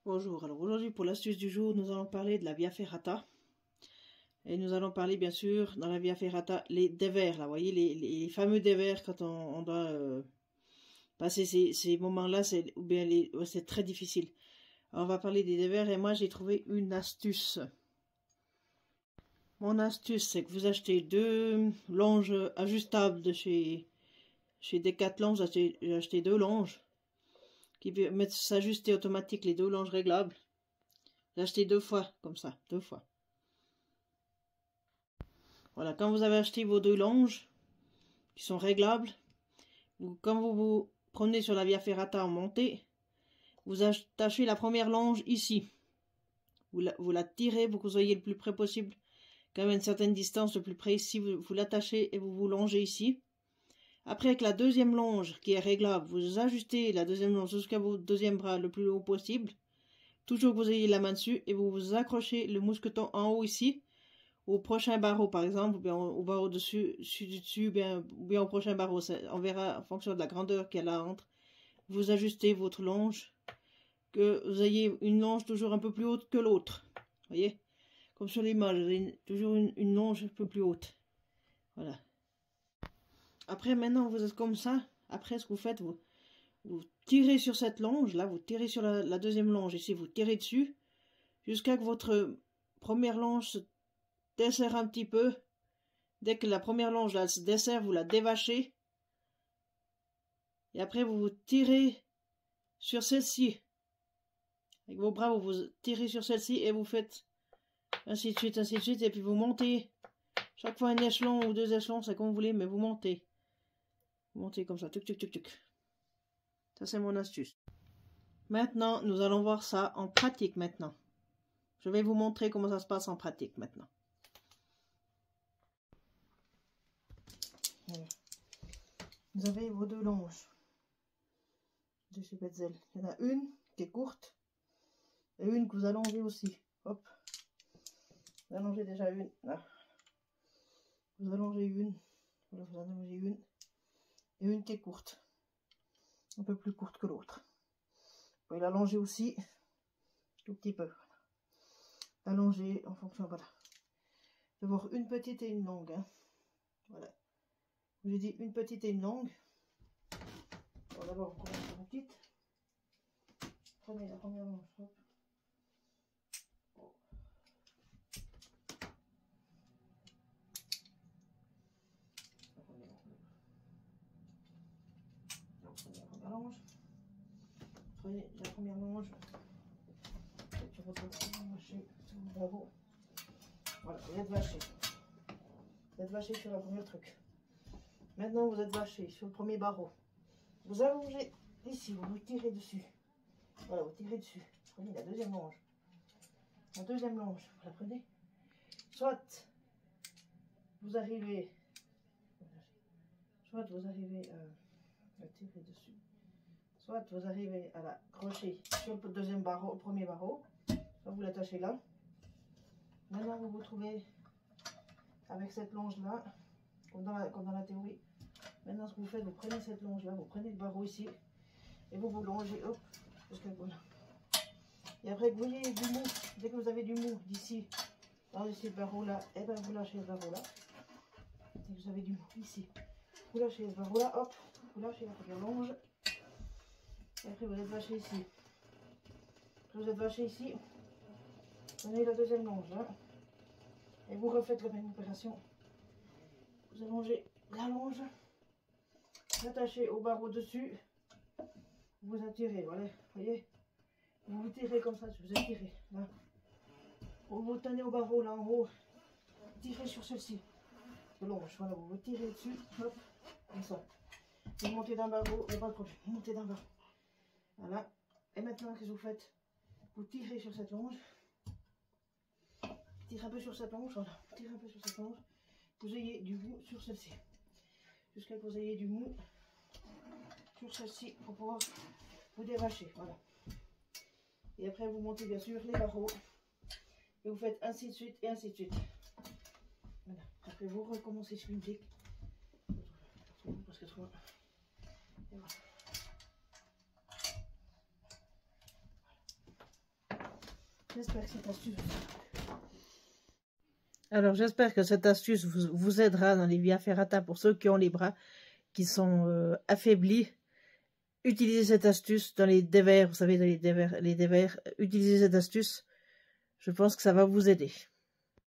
Bonjour, alors aujourd'hui pour l'astuce du jour, nous allons parler de la Via Ferrata. Et nous allons parler bien sûr dans la Via Ferrata des dévers, là, vous voyez, les fameux dévers quand on doit passer ces moments-là, c'est très difficile. Alors, on va parler des dévers et moi j'ai trouvé une astuce. Mon astuce, c'est que vous achetez deux longes ajustables de chez Decathlon, j'ai acheté deux longes qui permettent de s'ajuster automatique, les deux longes réglables. J'ai acheté deux fois, comme ça, deux fois. Voilà, quand vous avez acheté vos deux longes, qui sont réglables, quand vous prenez sur la Via Ferrata en montée, vous attachez la première longe ici. Vous la tirez pour que vous soyez le plus près possible, quand même à une certaine distance, le plus près ici, vous l'attachez et vous longez ici. Après, avec la deuxième longe qui est réglable, vous ajustez la deuxième longe jusqu'à votre deuxième bras le plus haut possible. Toujours que vous ayez la main dessus et vous accrochez le mousqueton en haut ici, au prochain barreau par exemple, ou bien au barreau dessus, ou bien au prochain barreau. On verra en fonction de la grandeur qu'il y a là entre. Vous ajustez votre longe, que vous ayez une longe toujours un peu plus haute que l'autre. Voyez, comme sur l'image, vous avez toujours une longe un peu plus haute. Voilà. Après, maintenant, vous êtes comme ça. Après, ce que vous faites, vous tirez sur cette longe, là, vous tirez sur la deuxième longe, ici, vous tirez dessus, jusqu'à que votre première longe se desserre un petit peu. Dès que la première longe, là, se desserre, vous la dévachez. Et après, vous tirez sur celle-ci. Avec vos bras, vous tirez sur celle-ci et vous faites ainsi de suite, et puis vous montez. Chaque fois un échelon ou deux échelons, c'est comme vous voulez, mais vous montez. Vous montez comme ça, tuc, tuc, tuc, tuc. Ça, c'est mon astuce. Maintenant, nous allons voir ça en pratique maintenant. Je vais vous montrer comment ça se passe en pratique maintenant. Voilà. Vous avez vos deux longes de chez Petzl. Il y en a une qui est courte et une que vous allongez aussi. Hop. Vous allongez déjà une. Là. Vous allongez une. Voilà, vous allongez une. Et une qui est courte. Un peu plus courte que l'autre. Vous pouvez l'allonger aussi. Tout petit peu. Allonger en fonction, voilà. D'abord une petite et une longue. Hein. Voilà. J'ai dit une petite et une longue. Bon, d'abord, vous commencez par une petite. Prenez la première longe. Hop. Oh. Prenez la première longe. Prenez la première longe. Et puis votre vaché sur le barreau. Voilà, vous êtes vaché. Vous êtes vaché sur le premier truc. Maintenant, vous êtes vaché sur le premier barreau. Vous allongez ici, vous tirez dessus. Voilà, vous tirez dessus. Prenez la deuxième longe. La deuxième longe, vous la prenez. Soit vous arrivez à tirer dessus. Soit vous arrivez à la crocher sur le deuxième barreau, au premier barreau. Soit vous l'attachez là. Maintenant, vous vous trouvez avec cette longe-là, comme dans la théorie. Maintenant, ce que vous faites, vous prenez cette longe-là, vous prenez le barreau ici, et vous longez, hop, jusqu'à voilà. Et après, vous voyez du mou, dès que vous avez du mou d'ici, dans ce barreau-là, et bien vous lâchez le barreau-là. Dès que vous avez du mou ici, vous lâchez le barreau-là, hop, vous lâchez la première longe. Et après, vous êtes vaché ici. Après, vous êtes vaché ici, prenez la deuxième longe, là, et vous refaites la même opération. Vous allongez la longe, vous attachez au barreau dessus, vous attirez, voilà, vous voyez, vous tirez comme ça, vous étirez, là. Vous tenez au barreau là en haut, tirez sur celle-ci, de longe, voilà, vous tirez dessus, hop, comme ça. Vous montez d'un barreau, il n'y a pas de problème, vous montez d'un barreau. Voilà, et maintenant, qu'est-ce que vous faites? Vous tirez sur cette longe, tirez un peu sur cette longe, voilà, tirez un peu sur cette longe, vous ayez du mou sur celle-ci. Jusqu'à ce que vous ayez du mou sur celle-ci pour pouvoir vous dévacher, voilà. Et après vous montez bien sûr les barreaux et vous faites ainsi de suite et ainsi de suite. Voilà. Après vous recommencez sur une brique parce que trop. Et voilà. J'espère que cette astuce vous aidera dans les via ferrata pour ceux qui ont les bras qui sont affaiblis. Utilisez cette astuce dans les dévers, vous savez, dans les dévers, utilisez cette astuce. Je pense que ça va vous aider.